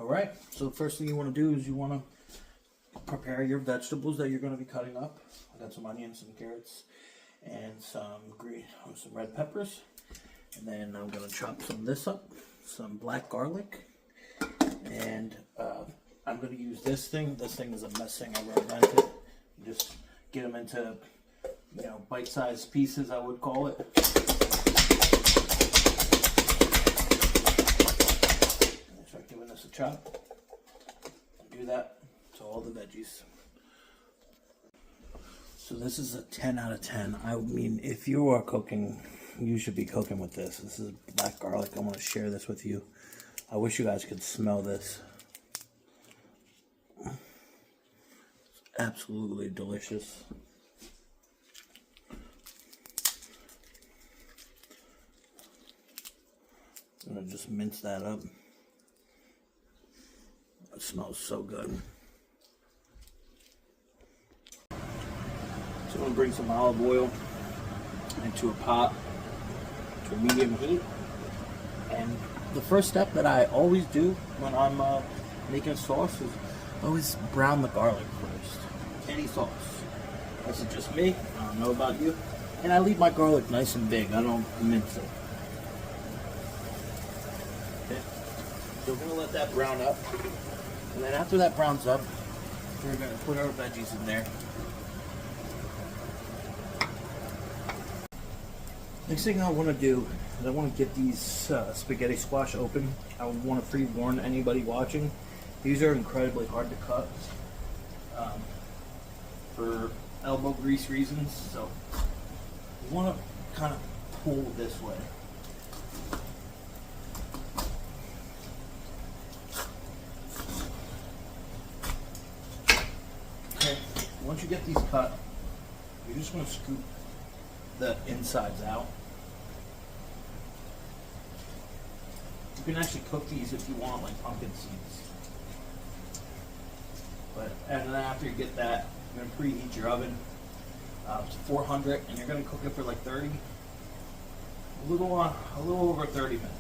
Alright, so the first thing you want to do is you want to prepare your vegetables that you're going to be cutting up. I got some onions, some carrots, and some red peppers. And then I'm going to chop some of this up, some black garlic, and I'm going to use this thing. This thing is a mess thing. I reinvented it. Just get them into, bite-sized pieces, I would call it. Start giving this a chop. Do that to all the veggies. So this is a 10 out of 10. I mean, if you are cooking, you should be cooking with this. This is black garlic. I want to share this with you. I wish you guys could smell this. It's absolutely delicious. I'm going to just mince that up. It smells so good. So I'm going to bring some olive oil into a pot to a medium heat. And the first step that I always do when I'm making sauce is always brown the garlic first. Any sauce. This is just me. I don't know about you. And I leave my garlic nice and big. I don't mince it. Okay. So we're going to let that brown up. And then after that browns up, we're going to put our veggies in there. Next thing I want to do is I want to get these spaghetti squash open. I want to pre-warn anybody watching. These are incredibly hard to cut for elbow grease reasons. So you want to kind of pull this way. Okay, once you get these cut, you're just going to scoop the insides out. You can actually cook these if you want, like pumpkin seeds. But and then after you get that, you're going to preheat your oven to 400, and you're going to cook it for like 30, a little over 30 minutes.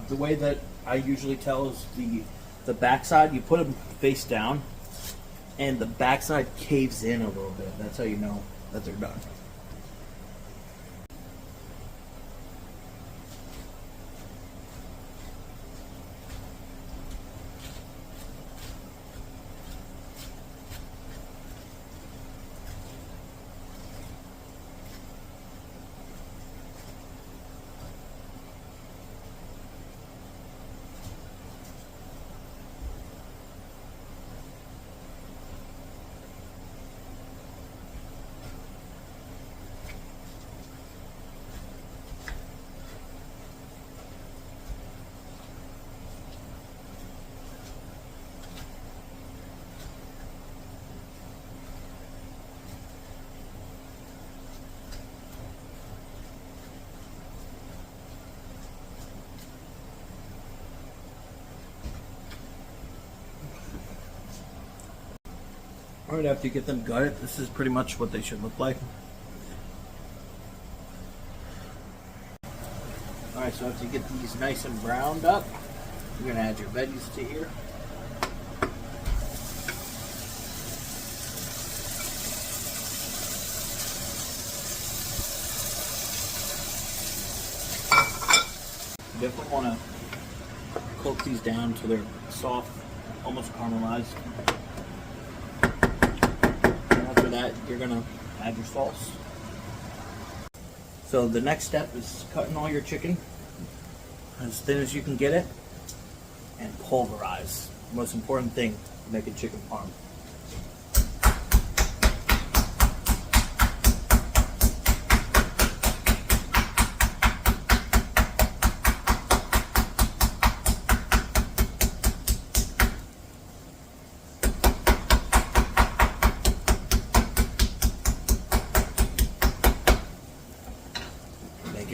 The way that I usually tell is the backside, you put them face down, and the backside caves in a little bit. That's how you know that they're done. Alright, after you get them gutted, this is pretty much what they should look like. Alright, so after you get these nice and browned up, you're going to add your veggies to here. You definitely want to cook these down until they're soft, almost caramelized. That you're gonna add your sauce. So the next step is cutting all your chicken as thin as you can get it and pulverize. The most important thing making chicken parm.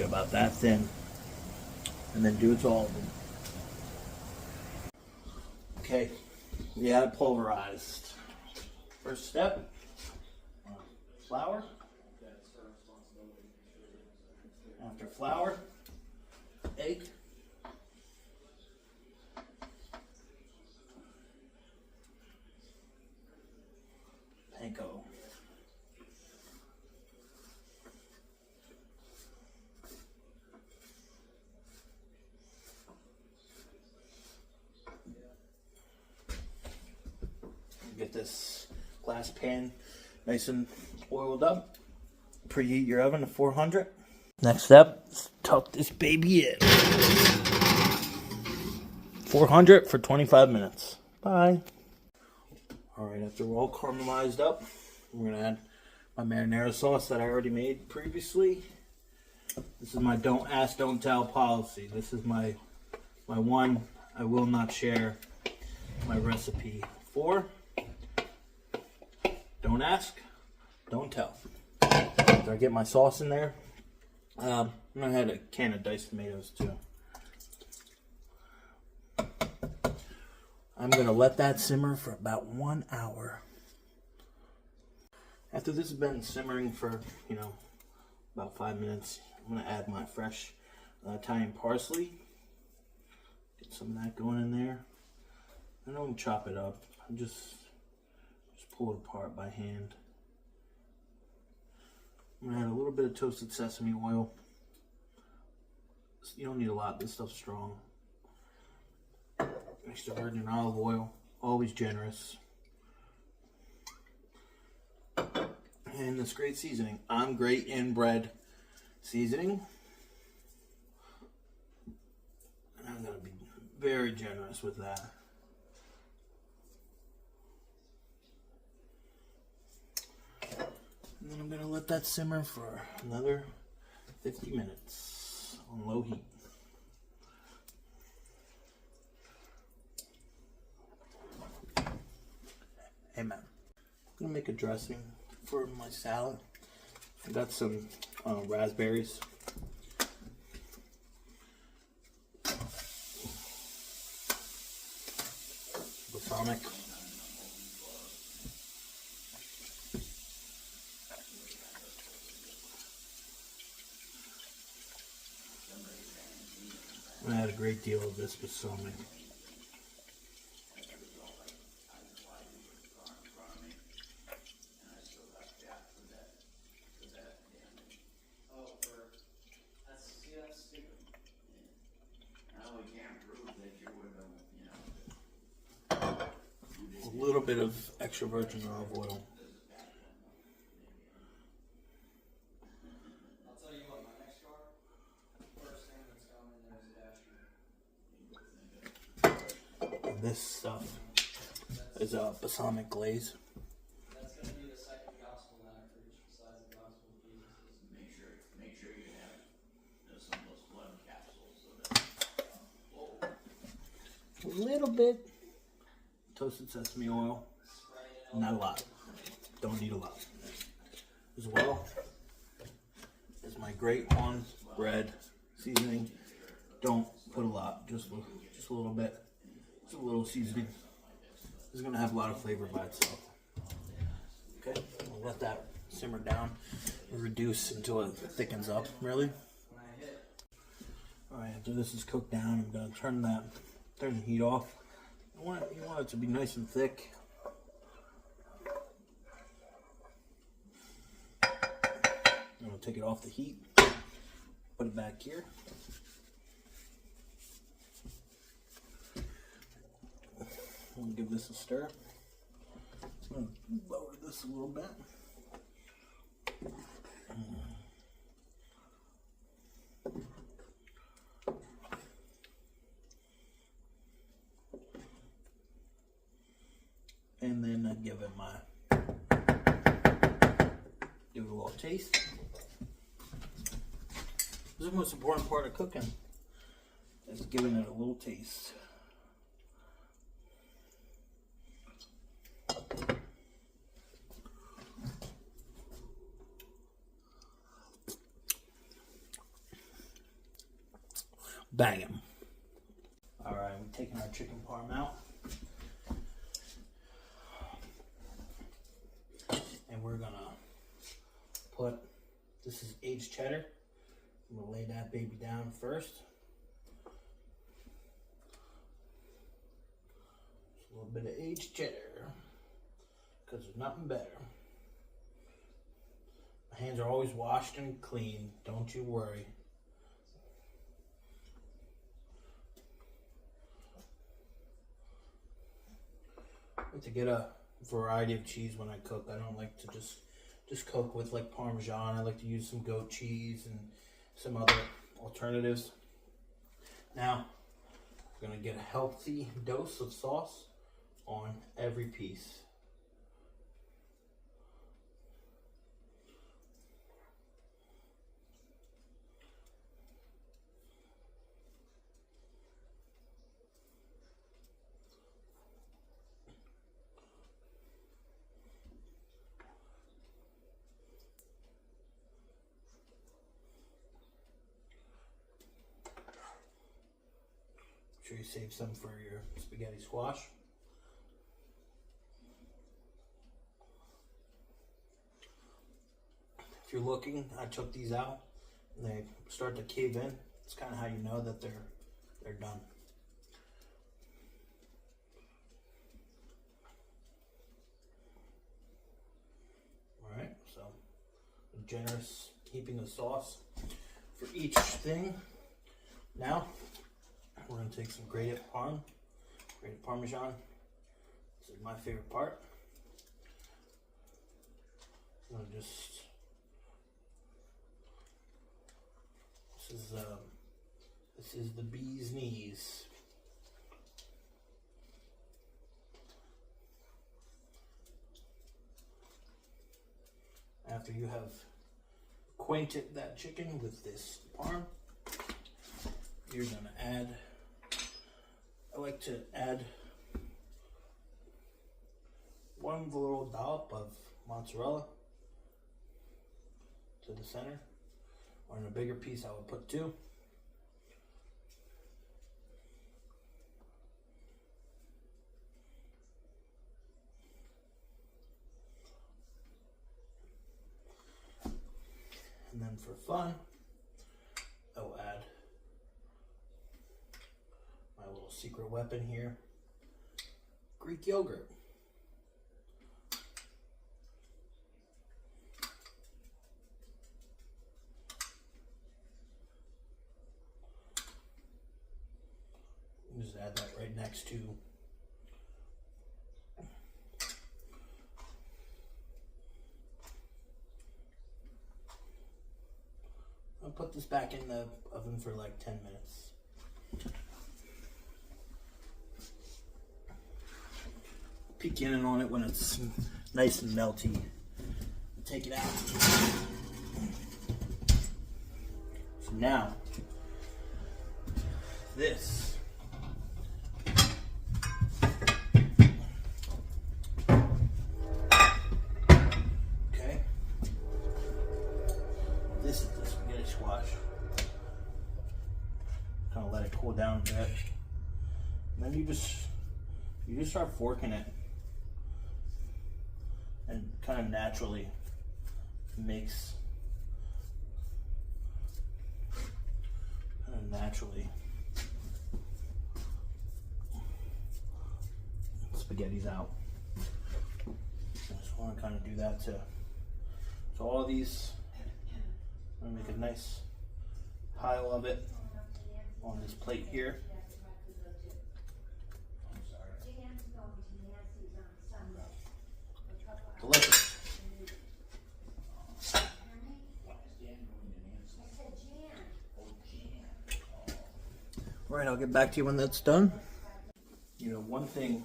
About that thin, and then do it to all of them. Okay, we got it pulverized. First step, flour. After flour, egg. Panko. Get this glass pan nice and oiled up. Preheat your oven to 400. Next step, tuck this baby in. 400 for 25 minutes. Bye. Alright, after we're all caramelized up, we're going to add my marinara sauce that I already made previously. This is my don't ask, don't tell policy. This is my one I will not share my recipe for. Don't ask, don't tell. After I get my sauce in there, I'm going to add a can of diced tomatoes too. I'm going to let that simmer for about 1 hour. After this has been simmering for, about 5 minutes, I'm going to add my fresh Italian parsley. Get some of that going in there. I don't chop it up. I just pull it apart by hand. I'm going to add a little bit of toasted sesame oil. You don't need a lot. This stuff's strong. Extra virgin olive oil. Always generous. And this great seasoning. I'm great in bread seasoning. And I'm going to be very generous with that. And then I'm going to let that simmer for another 50 minutes on low heat. Amen. I'm going to make a dressing for my salad. I got some raspberries. Balsamic. I had a great deal of this balsamic. A little bit of extra virgin olive oil. I'll tell you what, my next car, first thing that's going in there is a dash. And this stuff is a balsamic glaze. That's going to be the second gospel that I preach besides the gospel of Jesus. Make sure you have some of those blood capsules so that A little bit toasted sesame oil. Not a lot. Don't need a lot. As well as my great on bread seasoning. Don't put a lot. Just a little bit. Just a little seasoning. It's going to have a lot of flavor by itself. Okay, we'll let that simmer down and reduce until it thickens up, really. Alright, after this is cooked down, I'm going to turn the heat off. You want it to be nice and thick. I'm going to take it off the heat, put it back here. I'm going to give this a stir. I'm going to lower this a little bit. And then I give it a little taste. This is the most important part of cooking, is giving it a little taste. Bang. Alright, we're taking our chicken parm out. And we're gonna put, this is aged cheddar. I'm gonna lay that baby down first. A little bit of aged cheddar, because there's nothing better. My hands are always washed and clean, don't you worry. I like to get a variety of cheese when I cook. I don't like to just cook with like Parmesan. I like to use some goat cheese and some other alternatives. Now, we're gonna get a healthy dose of sauce on every piece. Make sure you save some for your spaghetti squash. If you're looking, I took these out and they start to cave in. It's kind of how you know that they're done. All right, so a generous heaping of sauce for each thing. Now we're gonna take some grated Parmesan. This is my favorite part. I'm gonna just, this is the bee's knees. After you have acquainted that chicken with this parm, you're gonna add, I like to add one little dollop of mozzarella to the center, or in a bigger piece I would put 2. And then for fun, I'll add my little secret weapon here, Greek yogurt. Just add that right next to I'll put this back in the oven for like 10 minutes. Peek in on it when it's nice and melty. Take it out. So now, this okay. This is the spaghetti squash. Kind of let it cool down a bit. And then you just start forking it and kind of naturally mix, spaghetti's out. I just want to kind of do that to all of these. I'm gonna make a nice pile of it on this plate here. Delicious. All right, I'll get back to you when that's done. You know, one thing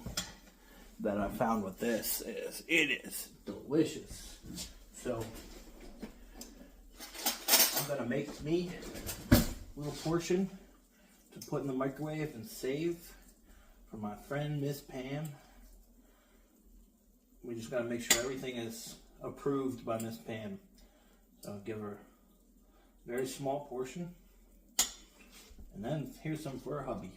that I found with this is it is delicious. So I'm gonna make me a little portion to put in the microwave and save for my friend Miss Pam. We just gotta make sure everything is approved by Miss Pam. So I'll give her a very small portion. And then here's some for her hubby.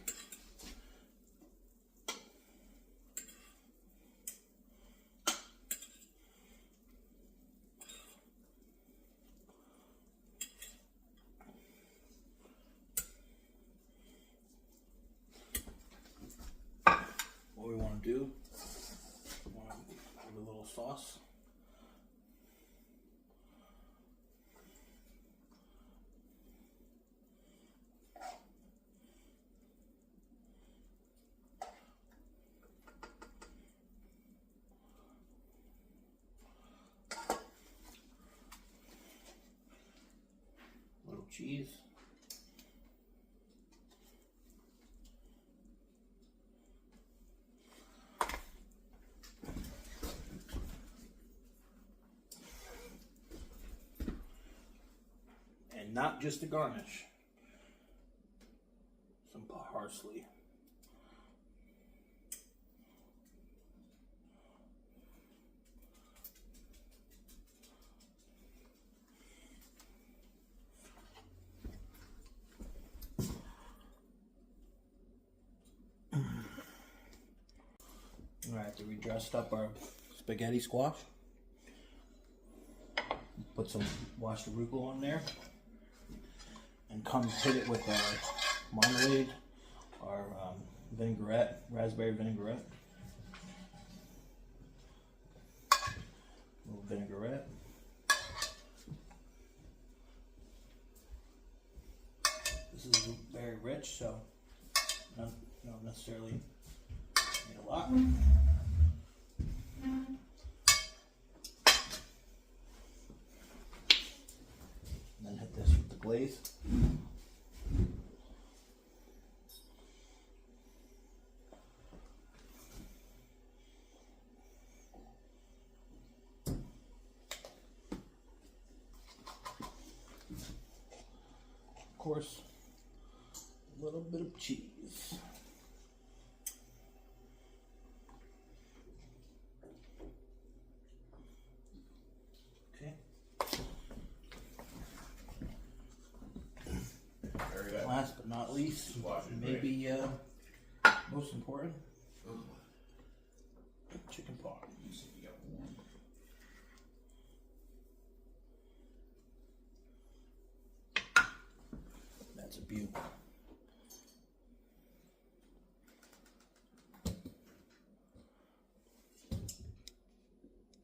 What we want want to do, you want to give a little sauce. Little cheese. And not just a garnish. Some parsley. Alright, we dressed up our spaghetti squash. Put some washed arugula on there. And come hit it with our marmalade, our vinaigrette, raspberry vinaigrette. A little vinaigrette. This is very rich, so not, you don't necessarily need a lot. Then hit this with the glaze. Of course, a little bit of cheese. Okay. Last but not least, maybe most important, chicken parm. That's a beaut.